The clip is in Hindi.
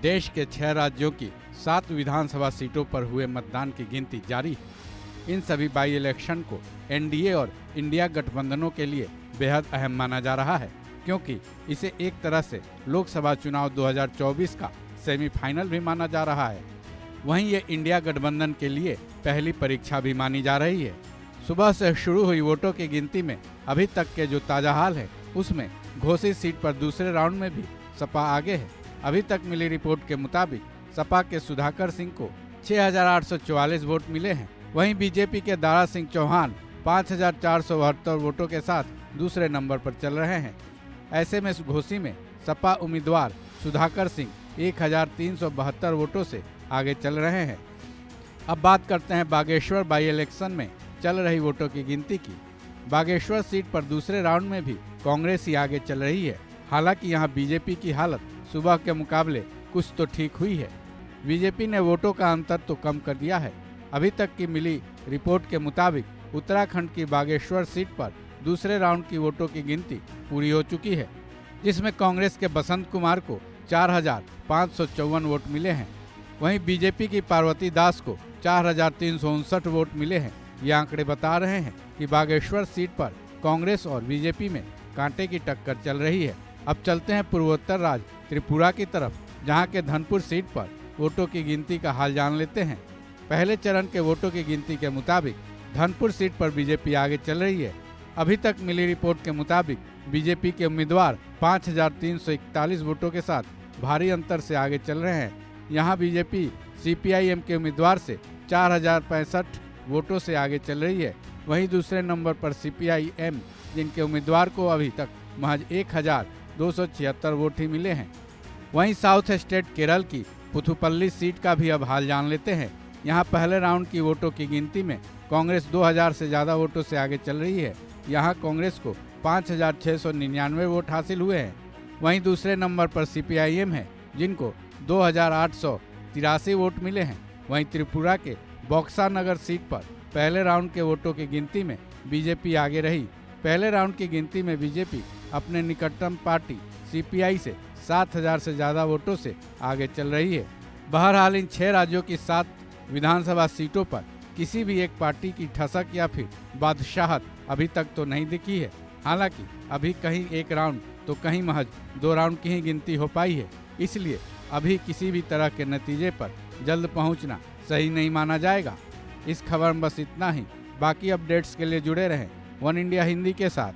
देश के 6 राज्यों की 7 विधानसभा सीटों पर हुए मतदान की गिनती जारी है। इन सभी बाई इलेक्शन को एनडीए और इंडिया गठबंधनों के लिए बेहद अहम माना जा रहा है, क्योंकि इसे एक तरह से लोकसभा चुनाव 2024 का सेमीफाइनल भी माना जा रहा है। वहीं ये इंडिया गठबंधन के लिए पहली परीक्षा भी मानी जा रही है। सुबह से शुरू हुई वोटों की गिनती में अभी तक के जो ताज़ा हाल है, उसमें घोसी सीट पर दूसरे राउंड में भी सपा आगे है। अभी तक मिली रिपोर्ट के मुताबिक सपा के सुधाकर सिंह को 6,844 वोट मिले हैं। वहीं बीजेपी के दारा सिंह चौहान 5,472 वोटों के साथ दूसरे नंबर पर चल रहे हैं। ऐसे में घोसी में सपा उम्मीदवार सुधाकर सिंह 1,372 वोटों से आगे चल रहे हैं। अब बात करते हैं बागेश्वर बाई इलेक्शन में चल रही वोटों की गिनती की। बागेश्वर सीट पर दूसरे राउंड में भी कांग्रेस ही आगे चल रही है। हालांकि यहां बीजेपी की हालत सुबह के मुकाबले कुछ तो ठीक हुई है। बीजेपी ने वोटों का अंतर तो कम कर दिया है। अभी तक की मिली रिपोर्ट के मुताबिक उत्तराखंड की बागेश्वर सीट पर दूसरे राउंड की वोटों की गिनती पूरी हो चुकी है, जिसमें कांग्रेस के बसंत कुमार को 4,554 वोट मिले हैं। वहीं बीजेपी की पार्वती दास को 4,359 वोट मिले हैं। ये आंकड़े बता रहे हैं कि बागेश्वर सीट पर कांग्रेस और बीजेपी में कांटे की टक्कर चल रही है। अब चलते हैं पूर्वोत्तर राज्य त्रिपुरा की तरफ, जहां के धनपुर सीट पर वोटों की गिनती का हाल जान लेते हैं। पहले चरण के वोटों की गिनती के मुताबिक धनपुर सीट पर बीजेपी आगे चल रही है। अभी तक मिली रिपोर्ट के मुताबिक बीजेपी के उम्मीदवार 5,341 वोटों के साथ भारी अंतर से आगे चल रहे हैं। यहां बीजेपी सीपीआईएम के उम्मीदवार से 4,065 वोटों से आगे चल रही है। वहीं दूसरे नंबर पर सीपीआईएम, जिनके उम्मीदवार को अभी तक महज 1,276 वोट ही मिले हैं। वहीं साउथ स्टेट केरल की पुथुपल्ली सीट का भी अब हाल जान लेते हैं। यहां पहले राउंड की वोटों की गिनती में कांग्रेस 2,000 से ज़्यादा वोटों से आगे चल रही है। यहां कांग्रेस को 5,699 वोट हासिल हुए हैं। वहीं दूसरे नंबर पर सीपीआईएम है, जिनको 2,883 वोट मिले हैं। वहीं त्रिपुरा के बक्सा नगर सीट पर पहले राउंड के वोटों की गिनती में बीजेपी आगे रही। पहले राउंड की गिनती में बीजेपी अपने निकटतम पार्टी सीपीआई से 7,000 से ज़्यादा वोटों से आगे चल रही है। बहरहाल इन 6 राज्यों की 7 विधानसभा सीटों पर किसी भी एक पार्टी की ठसक या फिर बादशाहत अभी तक तो नहीं दिखी है। हालांकि अभी कहीं एक राउंड तो कहीं महज 2 राउंड की ही गिनती हो पाई है, इसलिए अभी किसी भी तरह के नतीजे पर जल्द पहुंचना सही नहीं माना जाएगा। इस खबर में बस इतना ही। बाकी अपडेट्स के लिए जुड़े रहें वन इंडिया हिंदी के साथ।